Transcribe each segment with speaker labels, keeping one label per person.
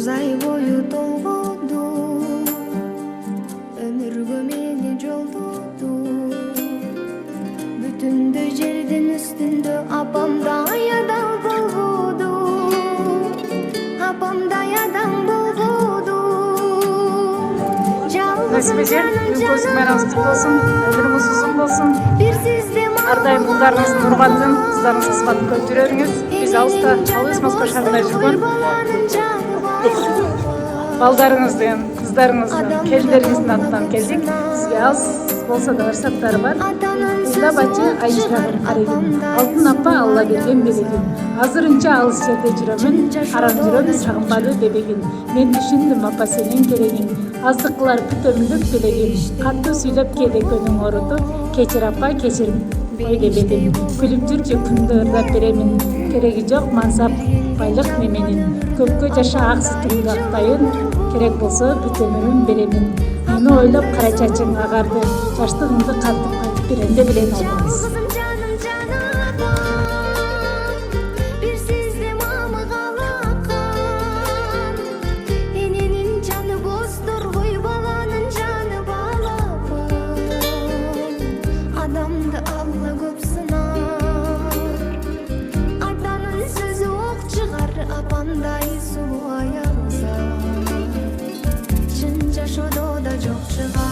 Speaker 1: 9 ай бою толгоду, өмүргө мени жолдоду. Бүтүндөй жердин үстүндө апамдай адам болгоду, апамдай адам болгоду.
Speaker 2: Насибежен, үйгөсүң арамыздык болсун, өмүрүңүз узун болсун. Ар дайым улдарыңыздын урматын, кыздарыңыздын кызматын көтөрө бериңиз. Биз алыста, алыс Москва шаарында жүргөн балдарыңыздын, кыздарыңыздын, келиндериңиздин атынан келдик. Сизге аз болсо да ырсаттары бар. Ыйлап ачы айчырагым арегим, алтын апа Алла берген белегим. Азырынча алыс жерде жүрөмүн, арам жүрөм сагынбады бебегин. Мен түшүндүм апа сенин керегиң, аздык кылар бүт өмүрлүк белегим. Катуу сүйлөп кээде көнүң оорутуп, кечир апа кечир ой дебедим. Күлүп жүрчү күндө ырдап беремин, кереги жок мансап байлык неменин. Көпкө жаша ак сүтүңдү актайын, керек болсо бүт өмүрүм беремин. Мени ойлоп кара чачың агарды, жаштыгыңды кантип кайтып беренде билен албаңыз.
Speaker 1: Апамдай сулуу аялса, чын жашоодо да жок чыгар.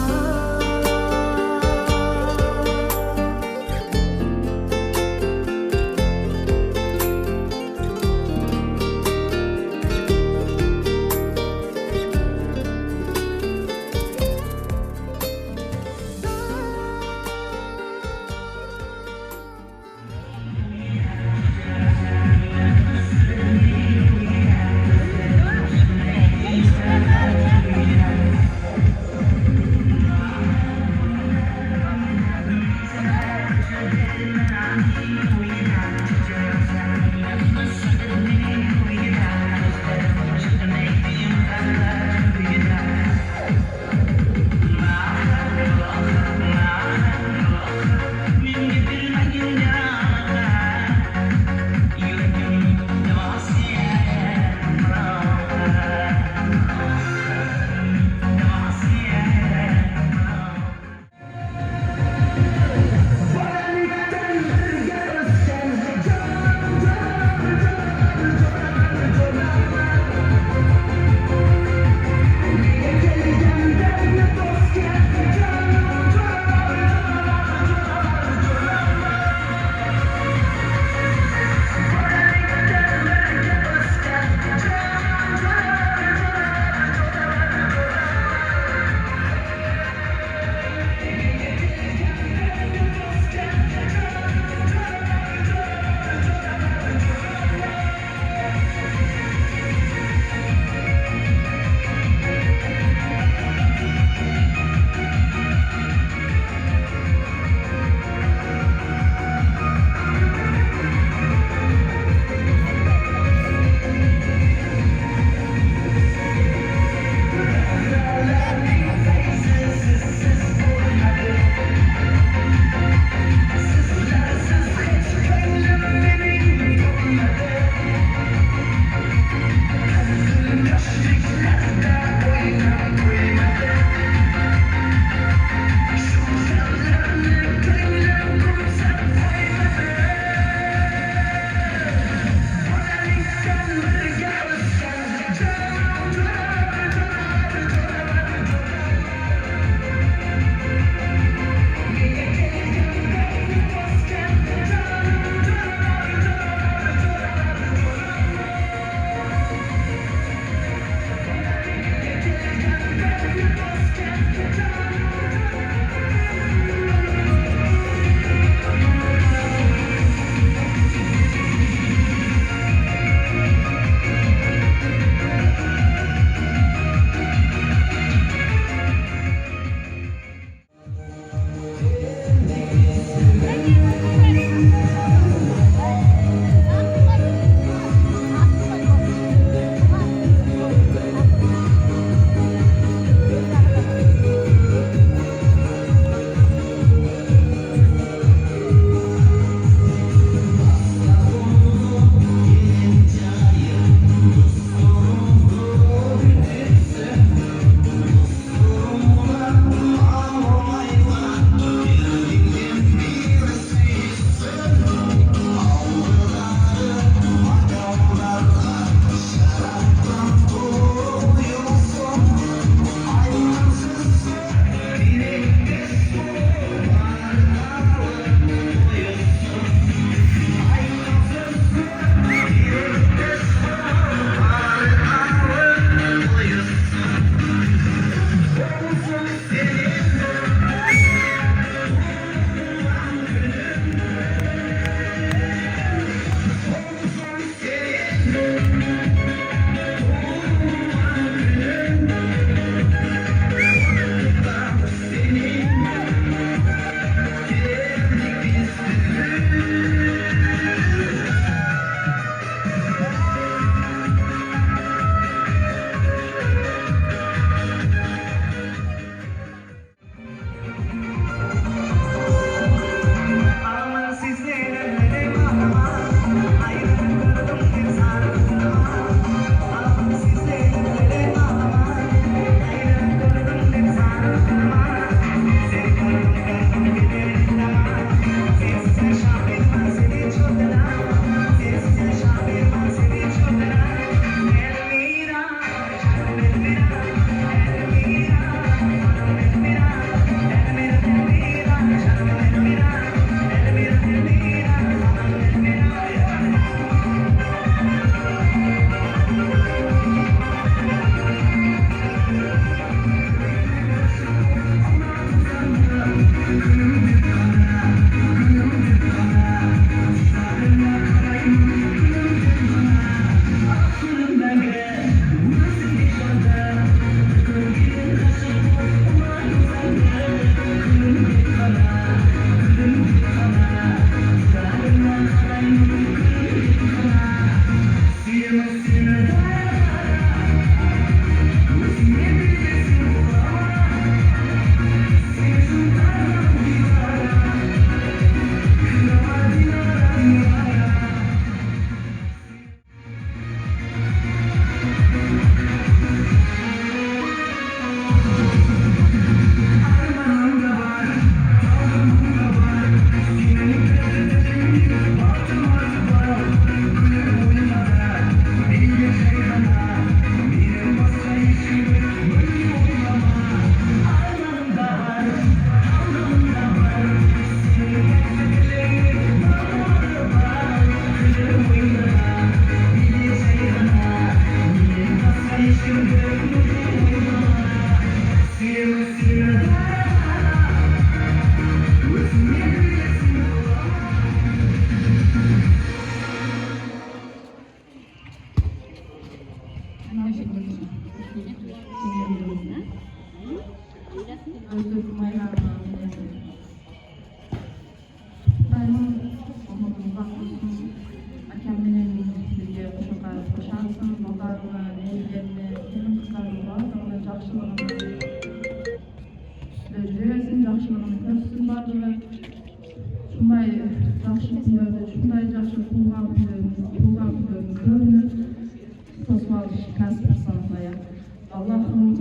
Speaker 3: Allah'ım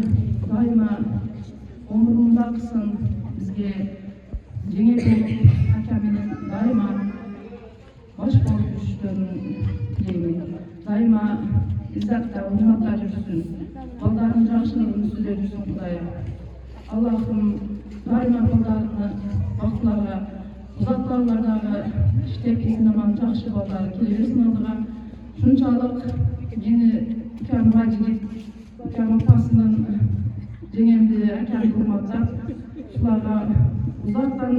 Speaker 3: daima umurumda kılsın bizge jеңе болып hakaminin daima baş болып жүрүштерін тілеймін. Daima izzatта, hurmatта жүрсін. Балдардың жақсылығын сүзе жүрсін Құдайым. Allah'ım daima балдарыны бақытларға, ұзатпалардағы іштеп есінаман жақсы балдары келебесін алдыға. Шунчалық мені үлкен жігіт, үлкен отбасының жеңемді әкем құрматтап, шуларға ұзақтан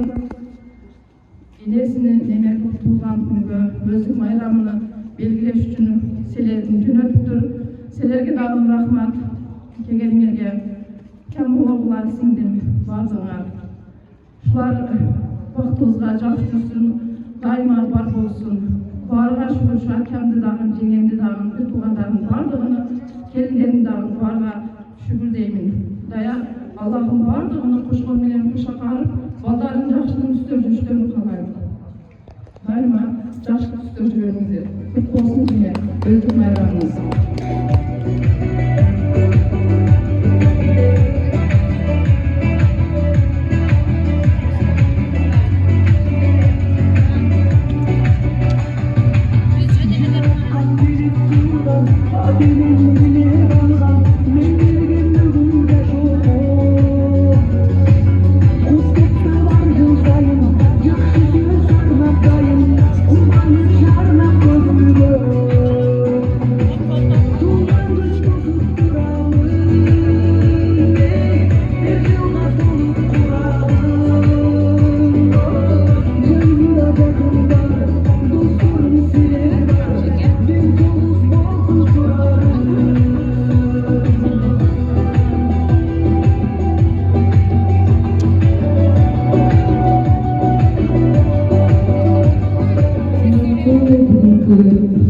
Speaker 3: енесini неме туған күнгі өздік майрамını белгілеш үшін селердің жөнөтүптүр. Селерге дагы рахмат. Келгениңерге кем оğullar сиңдим бардыңар. Шулар бактыбызга жакшы жүрсүн, дайыма бар болсун. Барга шүгүр şu akemdi дагы, жеңемди дагы, бүт туугандардын бардыгыны, келиндердин дагы барга шүгүр деймин. Дая Allah'ın bardığını kuşkol menен kuşa karıp, baldarın жақшылığın üstör жүрүштерин kalайım. Daima жақшылық üstör жүрүңүздөр. Kutlu olsun diye özgür bayramınız.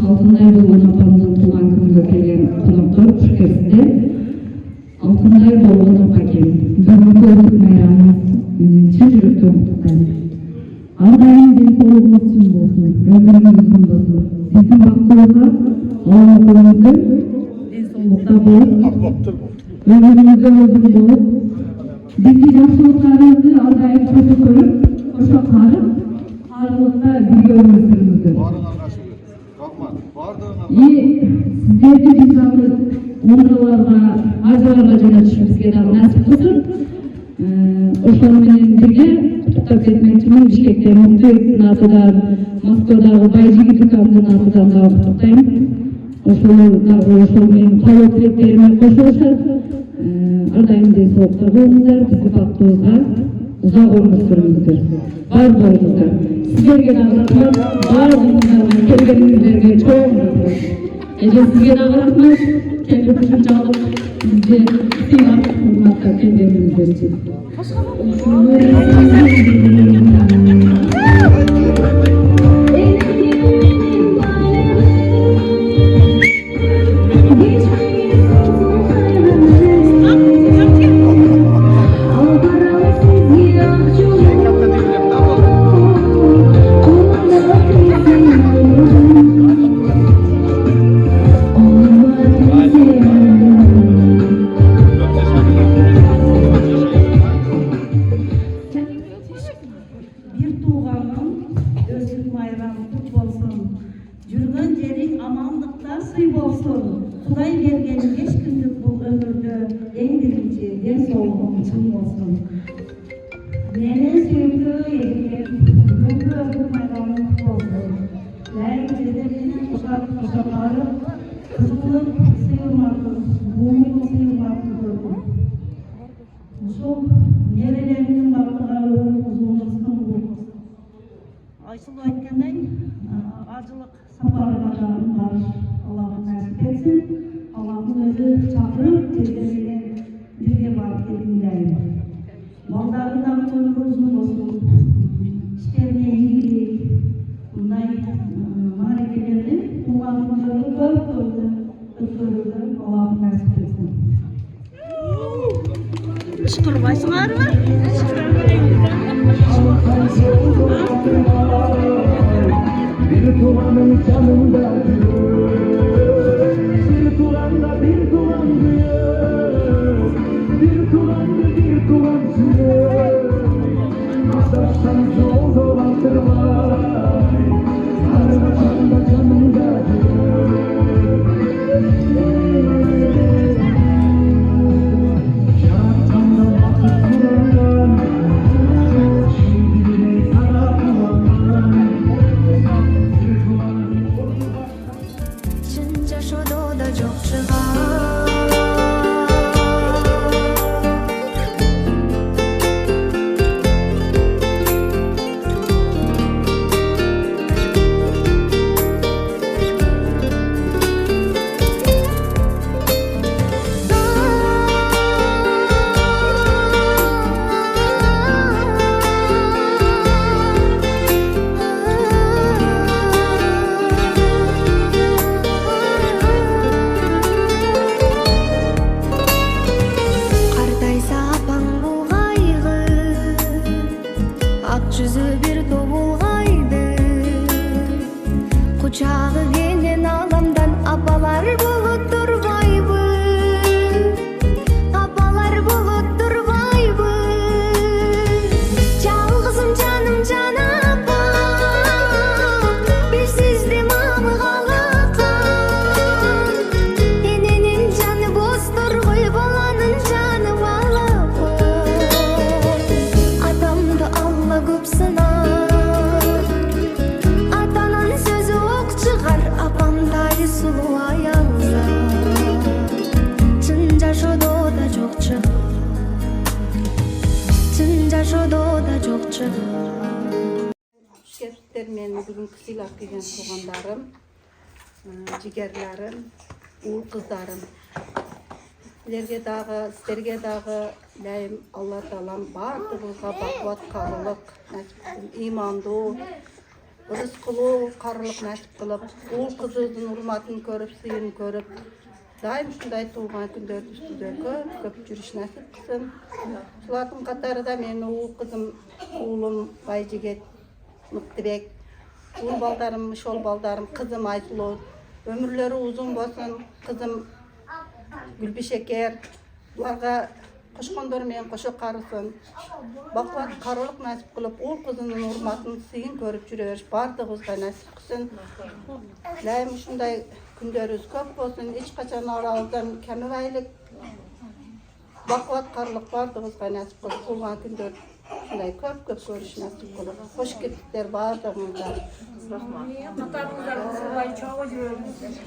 Speaker 3: Altınay Bolğan apamızın tuğan gününe kelgen konoktор Türkiye'sinde Altınay Bolğan apakem бүгүнкү özgür bayramımız чын жүрөктөн куттуктайм. Ар дайым денсаулыгыңыз чын болсун, өмүрүңүз uzun болсун. Биздин бактыбызга оңолугуңузду денсаулыкта болуп, өмүрүңүздө uzun болуп, бизди жакшылыктарыңызды ар дайым көзү көрүп, кошо карып, каарылыкта бирге өмүр сүрүңүздөр. Sizlerdi bizarlı umralarga, arzalarga jo'natishimizga dagı nasip qilsin. Oşlar menen birge qutuktap ketmekçimин Bishkekte Muxtoyevдин атынан, Moskvadagi Bayjigit ukamдын атынан дагы qutuktayм. Ошол менен каалоо тилектериме кошулушат. Ар дайым денсаулыкта болуңуздар, бизди бактыбызга узак өмүр сүрүңүздөр. Бар болуңуздар. Sizlerge dagı rahmat, баардыгыңыздарга келгениңиздерге чоң рахмат. Эже сизге дагы рахмат, келип ушунчалык бизди сыйлап урматтап келгениңиздер үчүн. Kuday bergen 5 günlük bu ömürde en birinci den soğuğun çın olsun. Meni süykü yedim, bugünkü ömür maydanın olsun. Ləyim dedeminin kuşakları, kızılıp sıyırmakı, bumunu sıyırmakı gördüm. Uşul nerelerinin baktığa ölüm uzunluğunun bu. Ayşıl aytkenday, acılık saparı var. Allah'ın nasip etsin. Allah'ın özü çağırıp tezleriyle birge barıp gelin. Baldarından ömrü uzun olsun. İşlerine ilgili bunday maharekelerle Allah'ın özü öpürüldü. Allah'ın nasip etsin.
Speaker 2: Işkırbaysınlar mı?
Speaker 4: Bir tuğanın canında bir tuğanda bir tuğan diyor, bir tuğanda bir tuğan diyor. Asarsan yol dolandırma, armasan da canında diyor. Şartanda vakit kurandan, şimdi bile sana kurandan.
Speaker 1: 진짜 쇼도 다 족치가 Қартайса апаң бұлғайды, ақ жүзі бір тобылғайды. Құшағы кенен аламдан апалар болып тұрбайбы, апалар болып тұрбайбы. Жалғызым жаным жана апам, бесізде мамы қалаққан. Ененің жаны бос тұрғой, баланың жаны балапы. Атамды алла көп сынар, атаның сөзі оқ шығар. Апамдай сұлу аялза, чын жашоодо да жоқ шығар, чын жашоодо да жоқ шығар.
Speaker 5: Şerifler meni bugünkü silah kelgen tuğanlarım, jigerlerim, uğul kızlarım. Sizlerge dağı, sizlerge dağı ləyim Allah Taalam bardığınızga bakvat karılık nasip etsin, imandu, rızkılı karılık nasip kılıp, uğul kızınızın hurmatını görüp, sıyını görüp, daim şunday tuğan günler üstüde köp jüriş nasip kılsın. Şulatın katarı da meni uğul kızım, uğulum Bayjiget, Mıktibek, uğul baldarım, şol baldarım, kızım Aysulo, ömürleri uzun bolsun, kızım Gülbişeker, bularga koşkondor men koşo karısın. Bakvat karılık nasip kılıp, uğul kızının hurmatını sıyın görüp jüreriş, bardığızga nasip kılsın. Ləyim şunday günleriniz köp bolsun, hiç kaçan aranızdan kemibeylik, bakvat karılık bardığızga nasip kılıp, bulgan günler şunday köp görüş nasip kılıp, hoş getipler bardığınızda.
Speaker 2: Atamızdan sıvay çoğu görürüz.